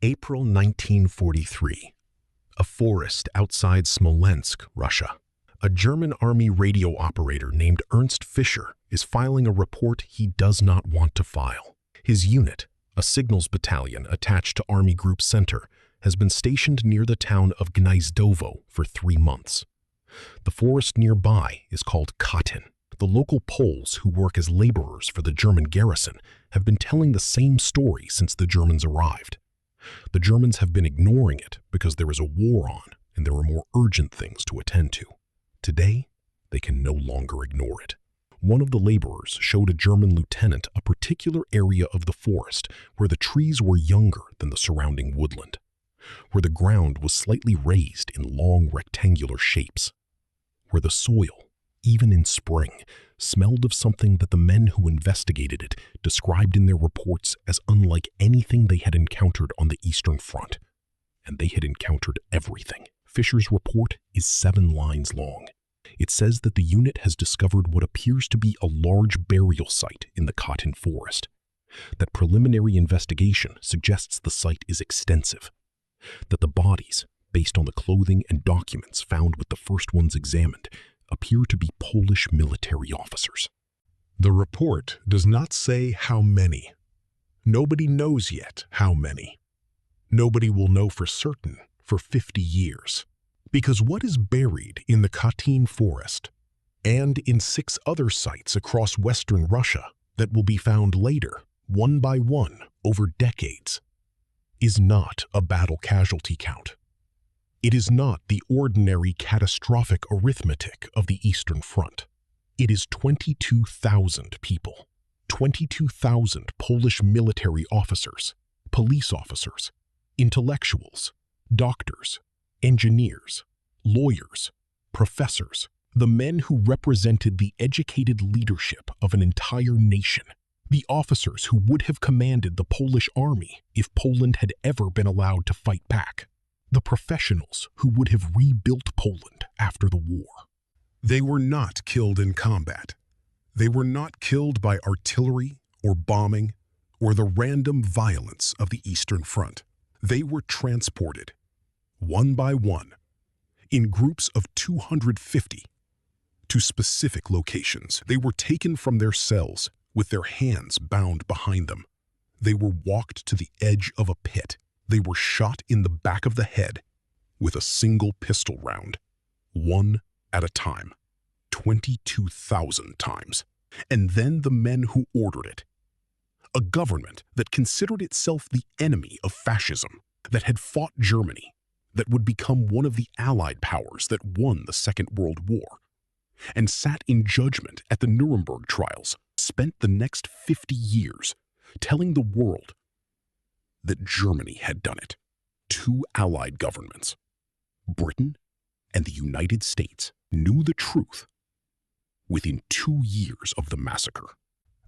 April 1943. A forest outside Smolensk, Russia. A German army radio operator named Ernst Fischer is filing a report he does not want to file. His unit, a signals battalion attached to Army Group Center, has been stationed near the town of Gniezdovo for 3 months. The forest nearby is called Katyn. The local Poles who work as laborers for the German garrison have been telling the same story since the Germans arrived. The Germans have been ignoring it because there is a war on and there are more urgent things to attend to. Today, they can no longer ignore it. One of the laborers showed a German lieutenant a particular area of the forest where the trees were younger than the surrounding woodland, where the ground was slightly raised in long rectangular shapes, where the soil, even in spring, smelled of something that the men who investigated it described in their reports as unlike anything they had encountered on the Eastern Front. And they had encountered everything. Fischer's report is 7 lines long. It says that the unit has discovered what appears to be a large burial site in the Katyn forest, that preliminary investigation suggests the site is extensive, that the bodies, based on the clothing and documents found with the first ones examined, appear to be Polish military officers. The report does not say how many. Nobody knows yet how many. Nobody will know for certain for 50 years. Because what is buried in the Katyn forest and in 6 other sites across Western Russia that will be found later, one by one, over decades, is not a battle casualty count. It is not the ordinary catastrophic arithmetic of the Eastern Front. It is 22,000 people, 22,000 Polish military officers, police officers, intellectuals, doctors, engineers, lawyers, professors, the men who represented the educated leadership of an entire nation, the officers who would have commanded the Polish army if Poland had ever been allowed to fight back, the professionals who would have rebuilt Poland after the war. They were not killed in combat. They were not killed by artillery or bombing or the random violence of the Eastern Front. They were transported, one by one, in groups of 250, to specific locations. They were taken from their cells with their hands bound behind them. They were walked to the edge of a pit. They were shot in the back of the head with a single pistol round, one at a time, 22,000 times. And then the men who ordered it, a government that considered itself the enemy of fascism, that had fought Germany, that would become one of the Allied powers that won the Second World War, and sat in judgment at the Nuremberg trials, spent the next 50 years telling the world that Germany had done it. 2 Allied governments, Britain and the United States, knew the truth within 2 years of the massacre.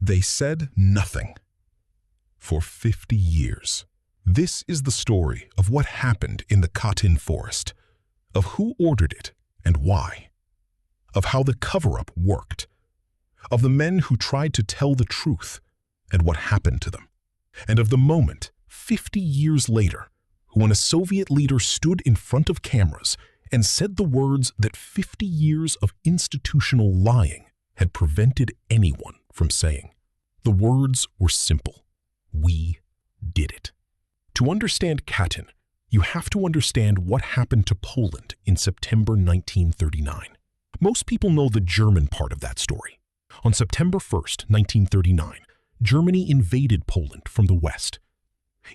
They said nothing for 50 years. This is the story of what happened in the Katyn forest, of who ordered it and why, of how the cover-up worked, of the men who tried to tell the truth and what happened to them, and of the moment 50 years later when a Soviet leader stood in front of cameras and said the words that 50 years of institutional lying had prevented anyone from saying. The words were simple. We did it. To understand Katyn, you have to understand what happened to Poland in September 1939. Most people know the German part of that story. On September 1st, 1939, Germany invaded Poland from the west.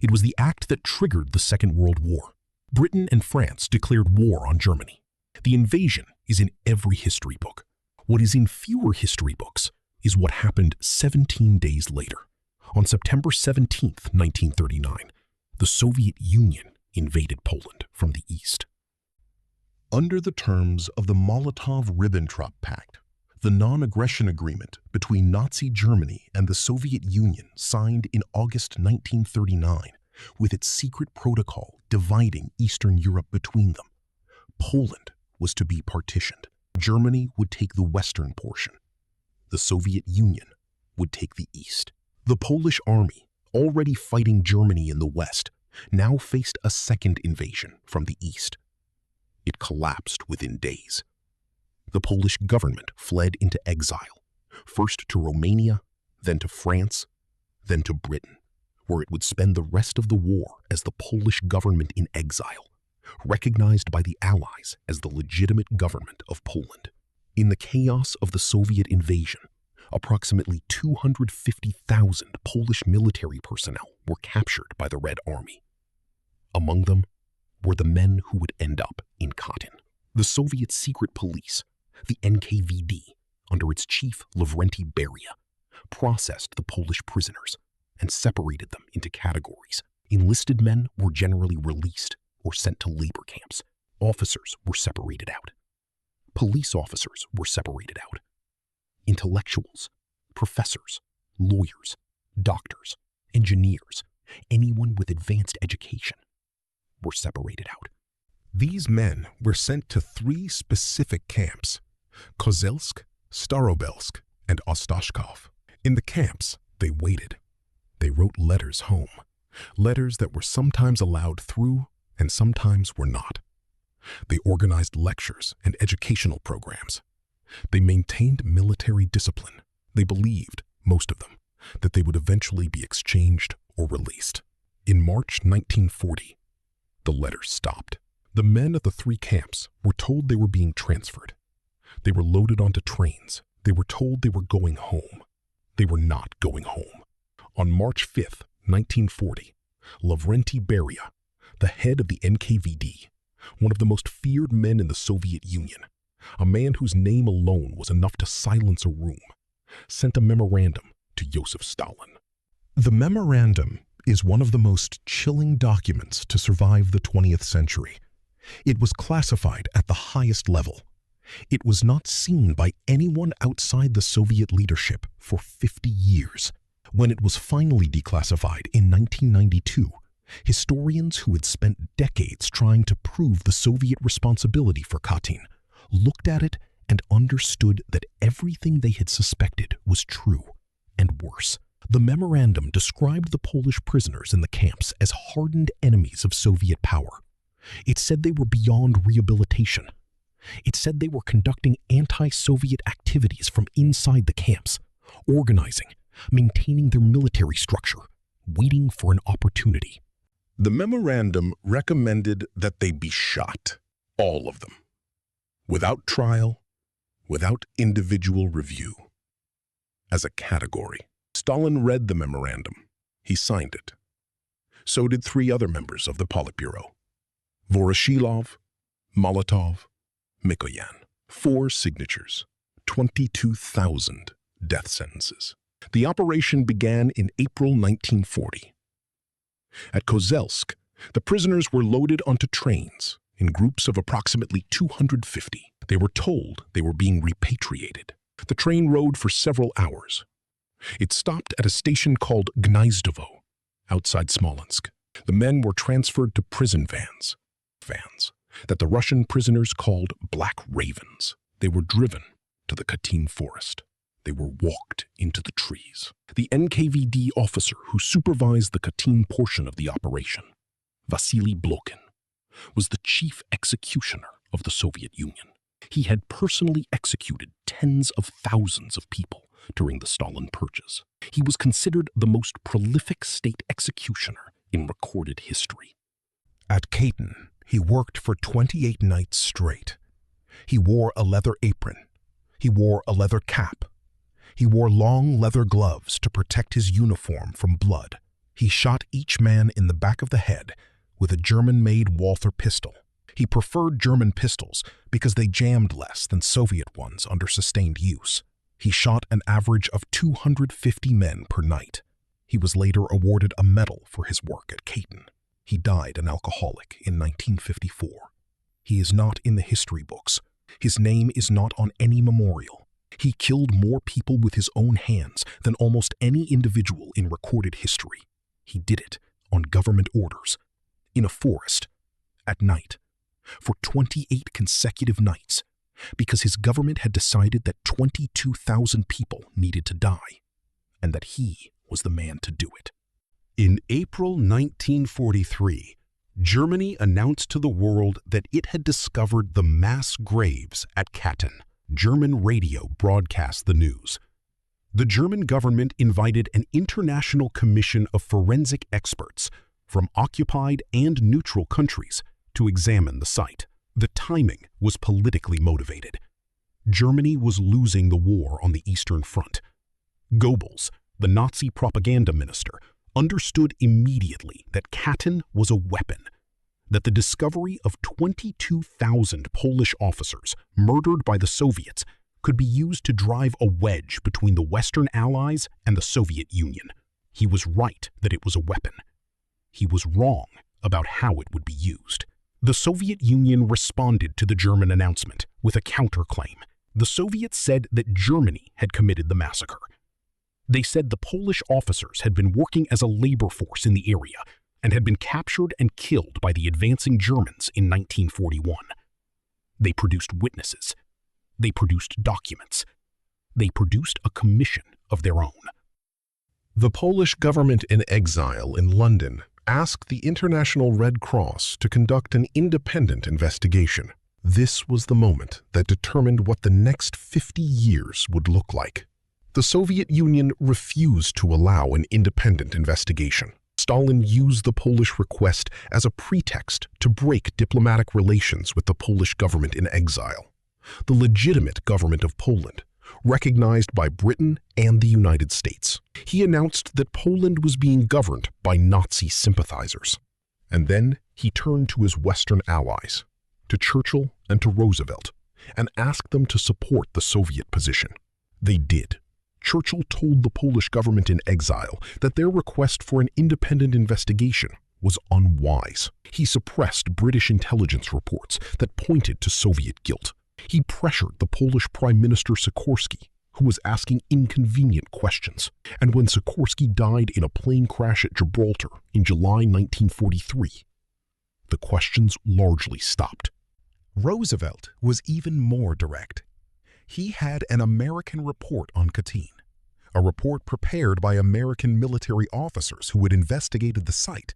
It was the act that triggered the Second World War. Britain and France declared war on Germany. The invasion is in every history book. What is in fewer history books is what happened 17 days later. On September 17th, 1939, the Soviet Union invaded Poland from the east. Under the terms of the Molotov-Ribbentrop Pact, the non-aggression agreement between Nazi Germany and the Soviet Union signed in August 1939, with its secret protocol dividing Eastern Europe between them, Poland was to be partitioned. Germany would take the western portion. The Soviet Union would take the east. The Polish army, already fighting Germany in the west, now faced a second invasion from the east. It collapsed within days. The Polish government fled into exile, first to Romania, then to France, then to Britain, where it would spend the rest of the war as the Polish government in exile, recognized by the Allies as the legitimate government of Poland. In the chaos of the Soviet invasion, approximately 250,000 Polish military personnel were captured by the Red Army. Among them were the men who would end up in Katyn. The Soviet secret police, the NKVD, under its chief Lavrenti Beria, processed the Polish prisoners and separated them into categories. Enlisted men were generally released or sent to labor camps. Officers were separated out. Police officers were separated out. Intellectuals, professors, lawyers, doctors, engineers, anyone with advanced education were separated out. These men were sent to 3 specific camps: Kozelsk, Starobelsk, and Ostashkov. In the camps, they waited. They wrote letters home, letters that were sometimes allowed through and sometimes were not. They organized lectures and educational programs. They maintained military discipline. They believed, most of them, that they would eventually be exchanged or released. In March 1940, the letters stopped. The men at the 3 camps were told they were being transferred. They were loaded onto trains. They were told they were going home. They were not going home. On March 5th, 1940, Lavrenti Beria, the head of the NKVD, one of the most feared men in the Soviet Union, a man whose name alone was enough to silence a room, sent a memorandum to Joseph Stalin. The memorandum is one of the most chilling documents to survive the 20th century. It was classified at the highest level. It was not seen by anyone outside the Soviet leadership for 50 years. When it was finally declassified in 1992, historians who had spent decades trying to prove the Soviet responsibility for Katyn looked at it and understood that everything they had suspected was true, and worse. The memorandum described the Polish prisoners in the camps as hardened enemies of Soviet power. It said they were beyond rehabilitation. It said they were conducting anti-Soviet activities from inside the camps, organizing, maintaining their military structure, waiting for an opportunity. The memorandum recommended that they be shot, all of them, without trial, without individual review. As a category, Stalin read the memorandum. He signed it. So did 3 other members of the Politburo: Voroshilov, Molotov, Mikoyan. 4 signatures, 22,000 death sentences. The operation began in April 1940. At Kozelsk, the prisoners were loaded onto trains in groups of approximately 250. They were told they were being repatriated. The train rode for several hours. It stopped at a station called Gniezdovo, outside Smolensk. The men were transferred to prison vans that the Russian prisoners called Black Ravens. They were driven to the Katyn forest. They were walked into the trees. The NKVD officer who supervised the Katyn portion of the operation, Vasily Blokhin, was the chief executioner of the Soviet Union. He had personally executed tens of thousands of people during the Stalin purges. He was considered the most prolific state executioner in recorded history. At Katyn, he worked for 28 nights straight. He wore a leather apron. He wore a leather cap. He wore long leather gloves to protect his uniform from blood. He shot each man in the back of the head with a German-made Walther pistol. He preferred German pistols because they jammed less than Soviet ones under sustained use. He shot an average of 250 men per night. He was later awarded a medal for his work at Katyn. He died an alcoholic in 1954. He is not in the history books. His name is not on any memorial. He killed more people with his own hands than almost any individual in recorded history. He did it on government orders, in a forest, at night, for 28 consecutive nights, because his government had decided that 22,000 people needed to die, and that he was the man to do it. In April 1943, Germany announced to the world that it had discovered the mass graves at Katyn. German radio broadcast the news. The German government invited an international commission of forensic experts from occupied and neutral countries to examine the site. The timing was politically motivated. Germany was losing the war on the Eastern Front. Goebbels, the Nazi propaganda minister, understood immediately that Katyn was a weapon, that the discovery of 22,000 Polish officers murdered by the Soviets could be used to drive a wedge between the Western Allies and the Soviet Union. He was right that it was a weapon. He was wrong about how it would be used. The Soviet Union responded to the German announcement with a counterclaim. The Soviets said that Germany had committed the massacre. They said the Polish officers had been working as a labor force in the area and had been captured and killed by the advancing Germans in 1941. They produced witnesses. They produced documents. They produced a commission of their own. The Polish government in exile in London asked the International Red Cross to conduct an independent investigation. This was the moment that determined what the next 50 years would look like. The Soviet Union refused to allow an independent investigation. Stalin used the Polish request as a pretext to break diplomatic relations with the Polish government in exile, the legitimate government of Poland, recognized by Britain and the United States. He announced that Poland was being governed by Nazi sympathizers. And then he turned to his Western allies, to Churchill and to Roosevelt, and asked them to support the Soviet position. They did. Churchill told the Polish government in exile that their request for an independent investigation was unwise. He suppressed British intelligence reports that pointed to Soviet guilt. He pressured the Polish Prime Minister Sikorski, who was asking inconvenient questions. And when Sikorski died in a plane crash at Gibraltar in July 1943, the questions largely stopped. Roosevelt was even more direct. He had an American report on Katyn, a report prepared by American military officers who had investigated the site,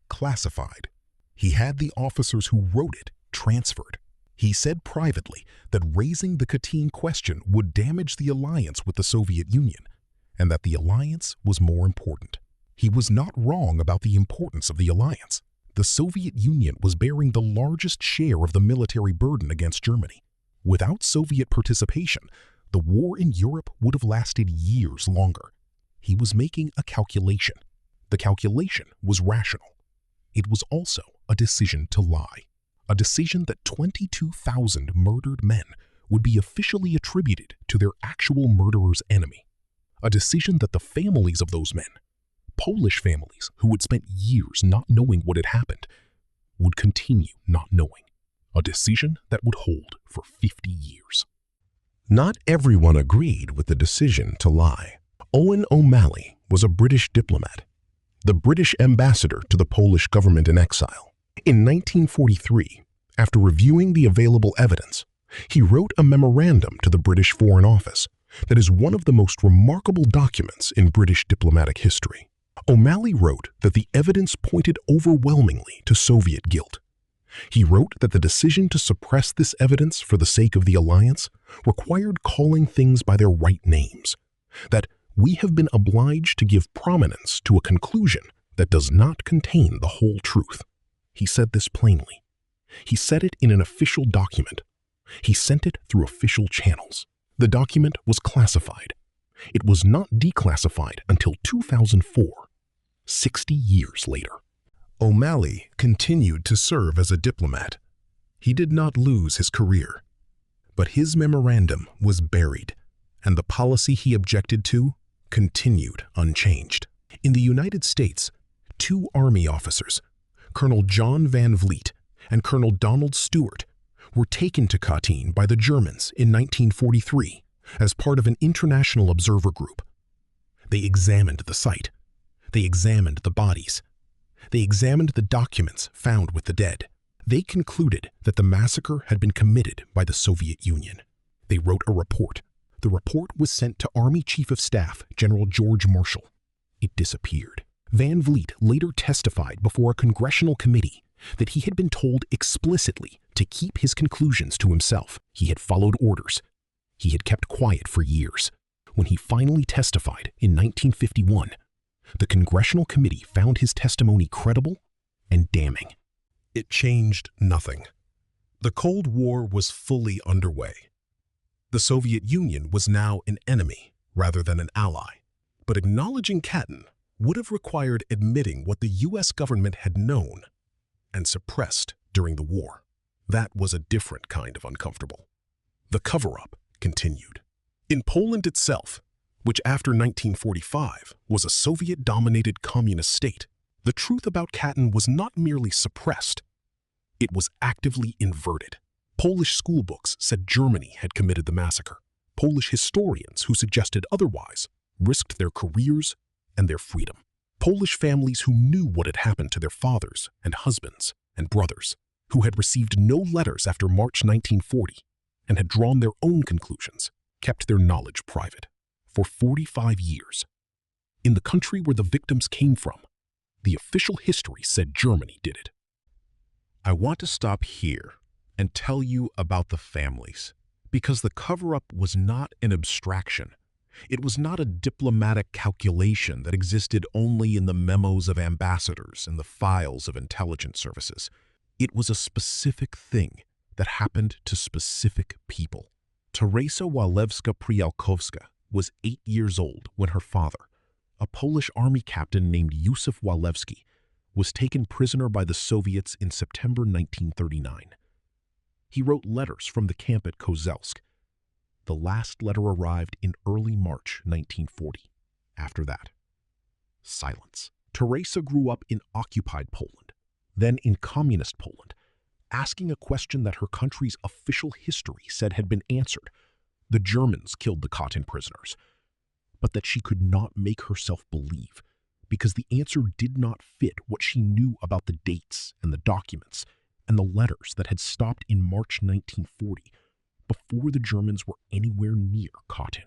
classified. He had the officers who wrote it transferred. He said privately that raising the Katyn question would damage the alliance with the Soviet Union, and that the alliance was more important. He was not wrong about the importance of the alliance. The Soviet Union was bearing the largest share of the military burden against Germany. Without Soviet participation, the war in Europe would have lasted years longer. He was making a calculation. The calculation was rational. It was also a decision to lie. A decision that 22,000 murdered men would be officially attributed to their actual murderer's enemy. A decision that the families of those men, Polish families who had spent years not knowing what had happened, would continue not knowing. A decision that would hold for 50 years. Not everyone agreed with the decision to lie. Owen O'Malley was a British diplomat, the British ambassador to the Polish government in exile. In 1943, after reviewing the available evidence, he wrote a memorandum to the British Foreign Office that is one of the most remarkable documents in British diplomatic history. O'Malley wrote that the evidence pointed overwhelmingly to Soviet guilt. He wrote that the decision to suppress this evidence for the sake of the alliance required calling things by their right names, that we have been obliged to give prominence to a conclusion that does not contain the whole truth. He said this plainly. He said it in an official document. He sent it through official channels. The document was classified. It was not declassified until 2004, 60 years later. O'Malley continued to serve as a diplomat. He did not lose his career, but his memorandum was buried, and the policy he objected to continued unchanged. In the United States, 2 Army officers, Colonel John Van Vliet and Colonel Donald Stewart, were taken to Katyn by the Germans in 1943 as part of an international observer group. They examined the site. They examined the bodies. They examined the documents found with the dead. They concluded that the massacre had been committed by the Soviet Union. They wrote a report. The report was sent to Army Chief of Staff General George Marshall. It disappeared. Van Vliet later testified before a congressional committee that he had been told explicitly to keep his conclusions to himself. He had followed orders. He had kept quiet for years. When he finally testified in 1951, the Congressional Committee found his testimony credible and damning. It changed nothing. The Cold War was fully underway. The Soviet Union was now an enemy rather than an ally. But acknowledging Katyn would have required admitting what the U.S. government had known and suppressed during the war. That was a different kind of uncomfortable. The cover-up continued. In Poland itself, which after 1945 was a Soviet-dominated communist state, the truth about Katyn was not merely suppressed, it was actively inverted. Polish school books said Germany had committed the massacre. Polish historians who suggested otherwise risked their careers and their freedom. Polish families who knew what had happened to their fathers and husbands and brothers, who had received no letters after March 1940 and had drawn their own conclusions, kept their knowledge private. For 45 years, in the country where the victims came from, the official history said Germany did it. I want to stop here and tell you about the families, because the cover-up was not an abstraction. It was not a diplomatic calculation that existed only in the memos of ambassadors and the files of intelligence services. It was a specific thing that happened to specific people. Teresa Walewska-Prialkowska was 8 years old when her father, a Polish army captain named Józef Walewski, was taken prisoner by the Soviets in September 1939. He wrote letters from the camp at Kozelsk. The last letter arrived in early March 1940. After that, silence. Teresa grew up in occupied Poland, then in communist Poland, asking a question that her country's official history said had been answered. The Germans killed the Katyn prisoners, but that she could not make herself believe because the answer did not fit what she knew about the dates and the documents and the letters that had stopped in March 1940 before the Germans were anywhere near Katyn.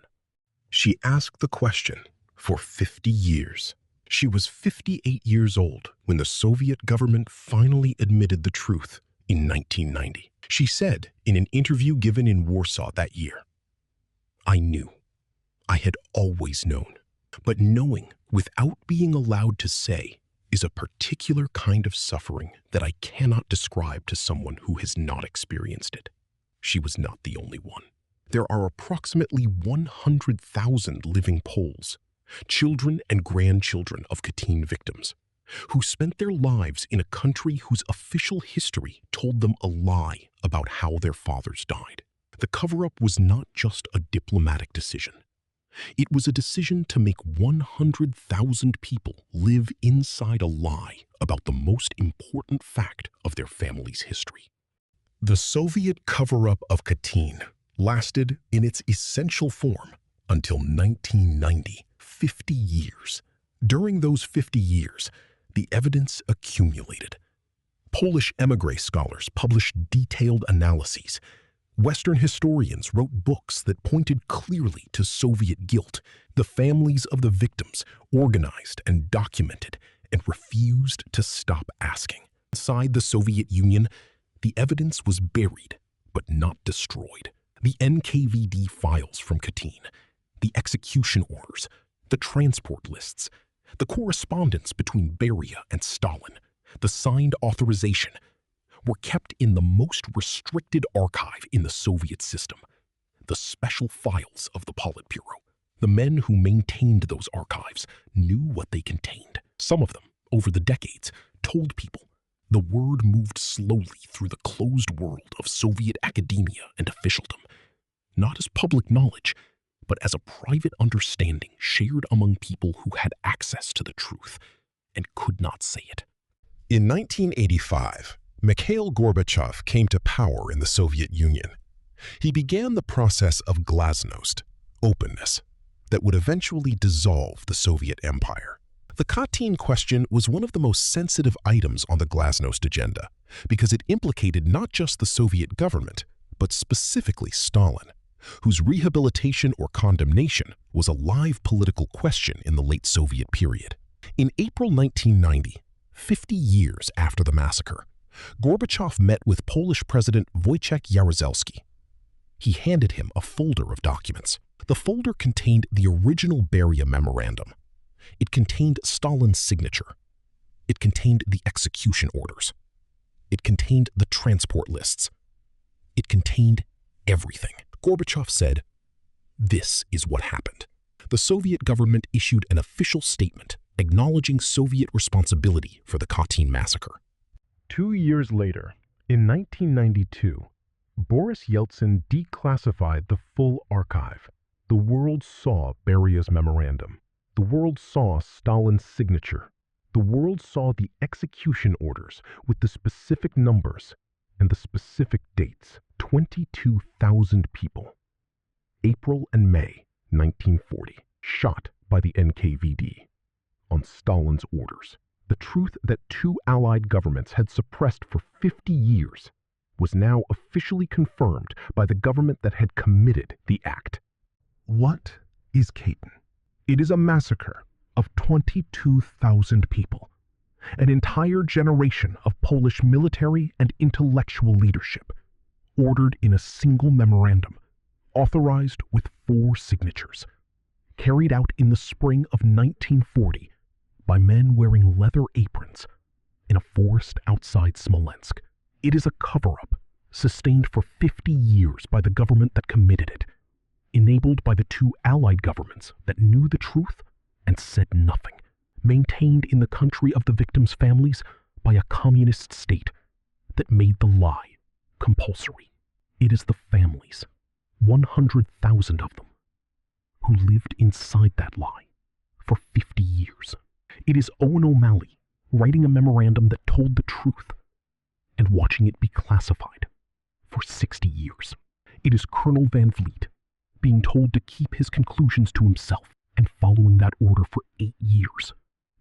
She asked the question for 50 years. She was 58 years old when the Soviet government finally admitted the truth in 1990. She said in an interview given in Warsaw that year, "I knew. I had always known. But knowing without being allowed to say is a particular kind of suffering that I cannot describe to someone who has not experienced it." She was not the only one. There are approximately 100,000 living Poles, children and grandchildren of Katyn victims, who spent their lives in a country whose official history told them a lie about how their fathers died. The cover-up was not just a diplomatic decision. It was a decision to make 100,000 people live inside a lie about the most important fact of their family's history. The Soviet cover-up of Katyn lasted in its essential form until 1990, 50 years. During those 50 years, the evidence accumulated. Polish émigré scholars published detailed analyses. Western historians wrote books that pointed clearly to Soviet guilt. The families of the victims organized and documented and refused to stop asking. Inside the Soviet Union, the evidence was buried but not destroyed. The NKVD files from Katyn, the execution orders, the transport lists, the correspondence between Beria and Stalin, the signed authorization, were kept in the most restricted archive in the Soviet system, the special files of the Politburo. The men who maintained those archives knew what they contained. Some of them, over the decades, told people. The word moved slowly through the closed world of Soviet academia and officialdom, not as public knowledge, but as a private understanding shared among people who had access to the truth and could not say it. In 1985, Mikhail Gorbachev came to power in the Soviet Union. He began the process of glasnost, openness, that would eventually dissolve the Soviet Empire. The Katyn question was one of the most sensitive items on the glasnost agenda because it implicated not just the Soviet government, but specifically Stalin, whose rehabilitation or condemnation was a live political question in the late Soviet period. In April 1990, 50 years after the massacre, Gorbachev met with Polish President Wojciech Jaruzelski. He handed him a folder of documents. The folder contained the original Beria Memorandum. It contained Stalin's signature. It contained the execution orders. It contained the transport lists. It contained everything. Gorbachev said, "This is what happened." The Soviet government issued an official statement acknowledging Soviet responsibility for the Katyn massacre. 2 years later, in 1992, Boris Yeltsin declassified the full archive. The world saw Beria's memorandum. The world saw Stalin's signature. The world saw the execution orders with the specific numbers and the specific dates. 22,000 people. April and May 1940, shot by the NKVD on Stalin's orders. The truth that two Allied governments had suppressed for 50 years was now officially confirmed by the government that had committed the act. What is Katyn? It is a massacre of 22,000 people, an entire generation of Polish military and intellectual leadership, ordered in a single memorandum, authorized with 4 signatures, carried out in the spring of 1940 by men wearing leather aprons in a forest outside Smolensk. It is a cover-up sustained for 50 years by the government that committed it, enabled by the two Allied governments that knew the truth and said nothing, maintained in the country of the victims' families by a communist state that made the lie compulsory. It is the families, 100,000 of them, who lived inside that lie for 50 years. It is Owen O'Malley writing a memorandum that told the truth and watching it be classified for 60 years. It is Colonel Van Vliet being told to keep his conclusions to himself and following that order for 8 years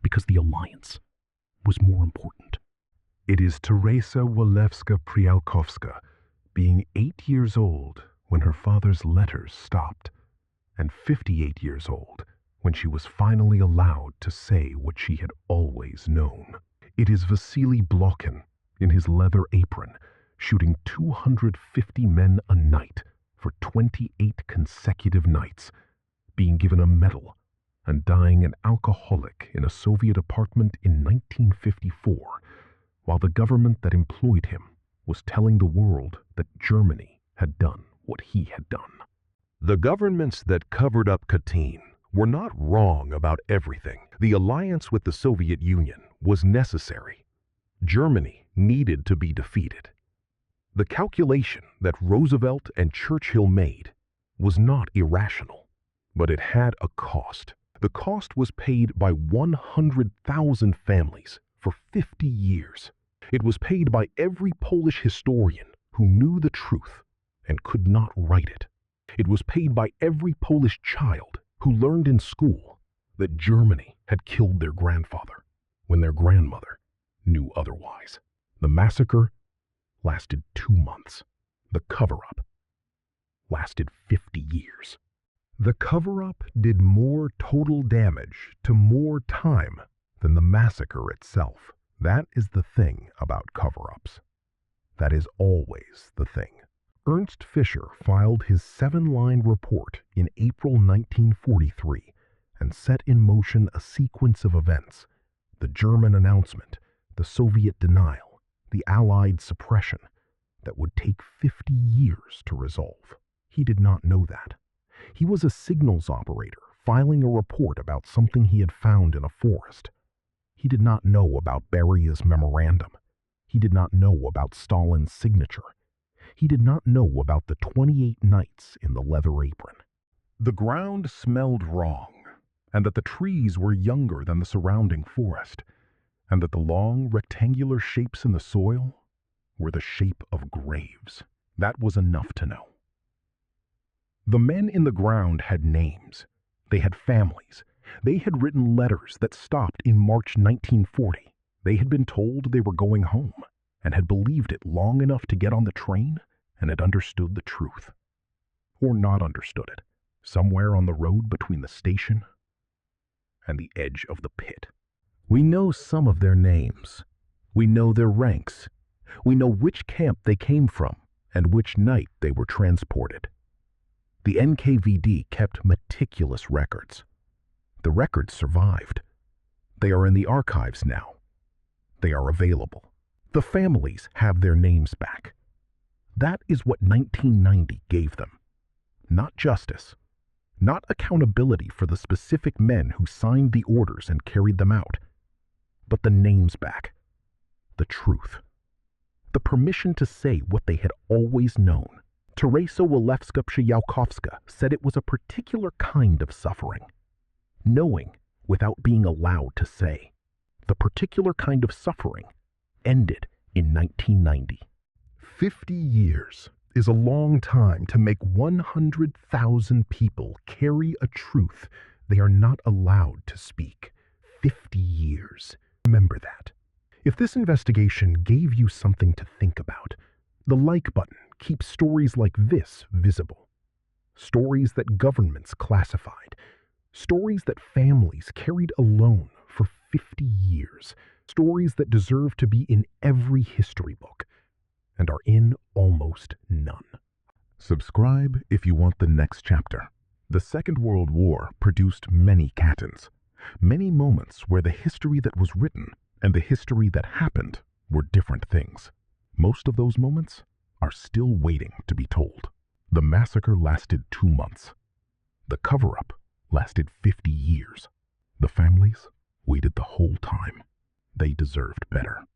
because the alliance was more important. It is Teresa Walewska-Prialkowska being 8 years old when her father's letters stopped, and 58 years old when she was finally allowed to say what she had always known. It is Vasily Blokhin in his leather apron shooting 250 men a night for 28 consecutive nights, being given a medal and dying an alcoholic in a Soviet apartment in 1954, while the government that employed him was telling the world that Germany had done what he had done. The governments that covered up Katyn were not wrong about everything. The alliance with the Soviet Union was necessary. Germany needed to be defeated. The calculation that Roosevelt and Churchill made was not irrational, but it had a cost. The cost was paid by 100,000 families for 50 years. It was paid by every Polish historian who knew the truth and could not write it. It was paid by every Polish child who learned in school that Germany had killed their grandfather when their grandmother knew otherwise. The massacre lasted 2 months. The cover-up lasted 50 years. The cover-up did more total damage to more time than the massacre itself. That is the thing about cover-ups. That is always the thing. Ernst Fischer filed his 7-line report in April 1943 and set in motion a sequence of events: the German announcement, the Soviet denial, the Allied suppression, that would take 50 years to resolve. He did not know that. He was a signals operator filing a report about something he had found in a forest. He did not know about Beria's memorandum. He did not know about Stalin's signature. He did not know about the 28 nights in the leather apron. The ground smelled wrong, and that the trees were younger than the surrounding forest, and that the long rectangular shapes in the soil were the shape of graves. That was enough to know. The men in the ground had names. They had families. They had written letters that stopped in March 1940. They had been told they were going home, and had believed it long enough to get on the train and had understood the truth. Or not understood it, somewhere on the road between the station and the edge of the pit. We know some of their names. We know their ranks. We know which camp they came from and which night they were transported. The NKVD kept meticulous records. The records survived. They are in the archives now. They are available. The families have their names back. That is what 1990 gave them. Not justice, not accountability for the specific men who signed the orders and carried them out, but the names back, the truth, the permission to say what they had always known. Teresa Walewska-Przyjałkowska said it was a particular kind of suffering, knowing without being allowed to say. The particular kind of suffering ended in 1990. 50 years is a long time to make 100,000 people carry a truth they are not allowed to speak. 50 years. Remember that. If this investigation gave you something to think about, the like button keeps stories like this visible. Stories that governments classified. Stories that families carried alone for 50 years. Stories that deserve to be in every history book and are in almost none. Subscribe if you want the next chapter. The Second World War produced many Katyns, many moments where the history that was written and the history that happened were different things. Most of those moments are still waiting to be told. The massacre lasted 2 months. The cover-up lasted 50 years. The families waited the whole time. They deserved better.